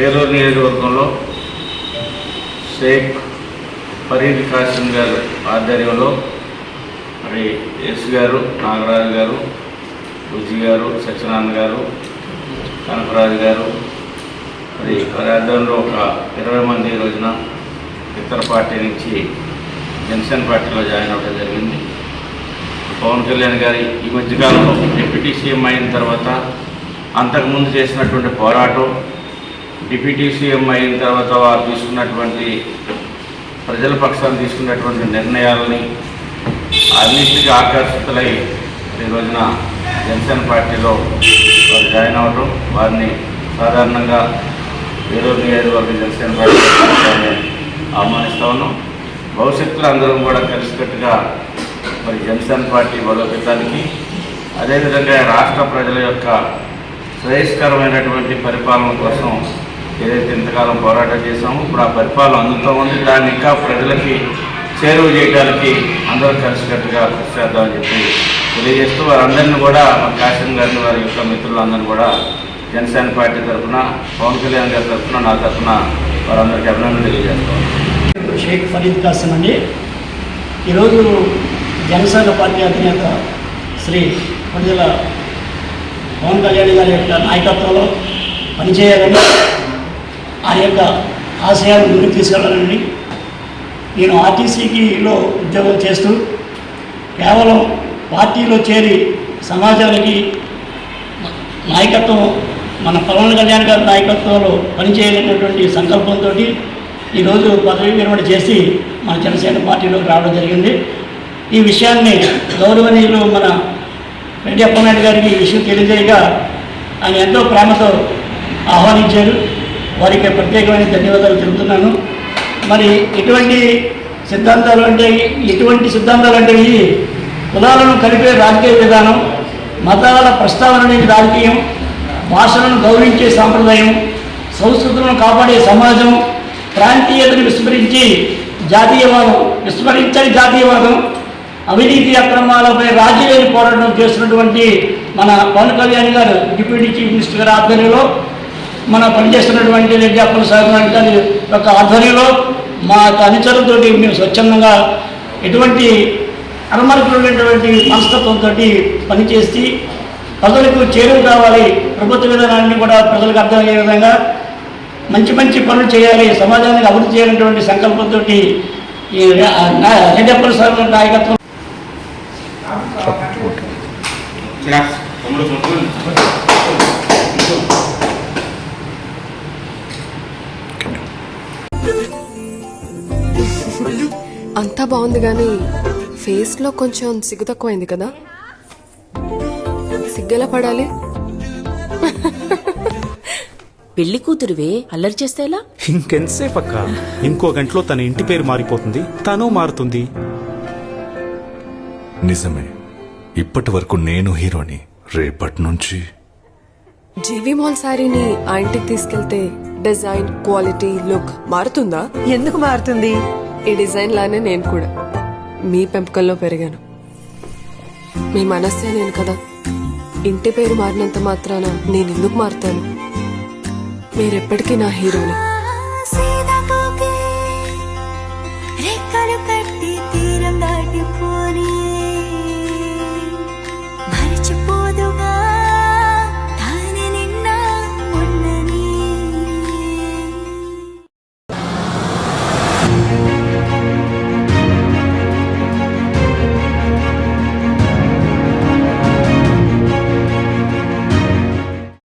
ఏలూరు నియోజకవర్గంలో షేక్ ఫరీద్ కాసిం గారు ఆధ్వర్యంలో మరి ఎస్ గారు, నాగరాజు గారు, బుజ్జి గారు, సత్యనారాయణ గారు, కనకరాజు గారు మరి వారి ఆధ్వర్యంలో ఒక 20 మంది ఈ రోజున ఇతర పార్టీ నుంచి జనసేన పార్టీలో జాయిన్ అవ్వడం జరిగింది. పవన్ కళ్యాణ్ గారి ఈ మధ్యకాలంలో డిప్యూటీ సీఎం అయిన తర్వాత అంతకుముందు చేసినటువంటి పోరాటం, డిప్యూటీ సీఎం అయిన తర్వాత వారు తీసుకున్నటువంటి ప్రజల పక్షాన్ని తీసుకున్నటువంటి నిర్ణయాలని అన్నింటికి ఆకర్షితులై ఈ రోజున జనసేన పార్టీలో వారు జాయిన్ అవ్వడం, వారిని సాధారణంగా ఏలూరు నియోజకవర్గ జనసేన పార్టీ ఆహ్వానిస్తూ ఉన్నాం. భవిష్యత్తులో అందరం కూడా కలిసికట్టుగా మరి జనసేన పార్టీ బలోపేతానికి, అదేవిధంగా రాష్ట్ర ప్రజల యొక్క శ్రేయస్కరమైనటువంటి పరిపాలన కోసం ఏదైతే ఇంతకాలం పోరాటం చేశామో ఇప్పుడు ఆ పరిపాలన అందుతూ ఉంది. దాన్ని ఇంకా ప్రజలకి చేరువ చేయడానికి అందరూ కలిసికట్టుగా కృషి చేద్దామని చెప్పి తెలియజేస్తూ వారందరినీ కూడా మన కాసిం గారిని, వారి యొక్క మిత్రులందరినీ కూడా జనసేన పార్టీ తరఫున, పవన్ కళ్యాణ్ గారి తరఫున, నా తరఫున వారందరికీ అభినందనలు తెలియజేస్తాం. షేక్ ఫరీద్ కాసిం అండి. ఈరోజు జనసేన పార్టీ అధినేత శ్రీ కొణిదెల పవన్ కళ్యాణ్ గారి యొక్క నాయకత్వంలో పనిచేయాలని, ఆయన యొక్క ఆశయాలను ముందుకు తీసుకెళ్ళాలని నేను ఆర్టీసీలో ఉద్యోగం చేస్తూ కేవలం పార్టీలో చేరి సమాజానికి నాయకత్వం, మన పవన్ కళ్యాణ్ గారి నాయకత్వంలో పనిచేయాలనేటువంటి సంకల్పంతో ఈరోజు పదవి విరమణ చేసి మన జనసేన పార్టీలోకి రావడం జరిగింది. ఈ విషయాన్ని గౌరవనీయులు మన రెడ్డి అప్పలనాయుడు గారికి ఈ విషయం తెలియజేయగా ఆయన ఎంతో ప్రేమతో ఆహ్వానించారు. వారికి ప్రత్యేకమైన ధన్యవాదాలు తెలుపుతున్నాను. మరి ఎటువంటి సిద్ధాంతాలు అంటే ఇవి కులాలను కలిపే రాజకీయ విధానం, మతాల ప్రస్తావన లేని రాజకీయం, భాషలను గౌరవించే సాంప్రదాయం, సంస్కృతులను కాపాడే సమాజం, ప్రాంతీయతను విస్మరించని జాతీయవాదం, అవినీతి అక్రమాలపై రాజీలేని పోరాటం చేస్తున్నటువంటి మన పవన్ కళ్యాణ్ గారు డిప్యూటీ చీఫ్ మినిస్టర్ గారి ఆధ్వర్యంలో, మన పనిచేస్తున్నటువంటి రెడ్డి అప్పలనాయుడు గారి యొక్క ఆధ్వర్యంలో మా అనుచరులతో మేము స్వచ్ఛందంగా ఎటువంటి అరమరకులైనటువంటి మనస్తత్వంతో పనిచేసి ప్రజలకు చేరువ కావాలి, ప్రభుత్వ విధానాన్ని కూడా ప్రజలకు అర్థమయ్యే విధంగా మంచి మంచి పనులు చేయాలి, సమాజానికి అభివృద్ధి చేయాలనేటువంటి సంకల్పంతో ఈ రెడ్డి అప్పలనాయుడు నాయకత్వం అంతా బాగుంది కానీ ఫేస్లో కొంచెం సిగ్గు తక్కువైంది కదా. సిగ్గెలా పడాలి? పెళ్లి కూతురువే అల్లరి చేస్తే ఎలా? ఇంకెంతసేపు అక్క? ఇంకో గంటలో తన ఇంటి పేరు మారిపోతుంది, తను మారుతుంది. నిజమే, ఇప్పటి వరకు నేను హీరోని, రేపటి నుంచి జీవి మాల్ శారీని ఆ ఇంటికి తీసుకెళ్తే డిజైన్, క్వాలిటీ, లుక్ మారుతుందా? ఎందుకు మారుతుంది? ఈ డిజైన్ లానే నేను కూడా మీ పెంపకంలో పెరిగాను. మీ మనస్సే నేను కదా. ఇంటి పేరు మారినంత మాత్రాన నేను ఎందుకు మారుతాను? మీరెప్పటికీ నా హీరోని.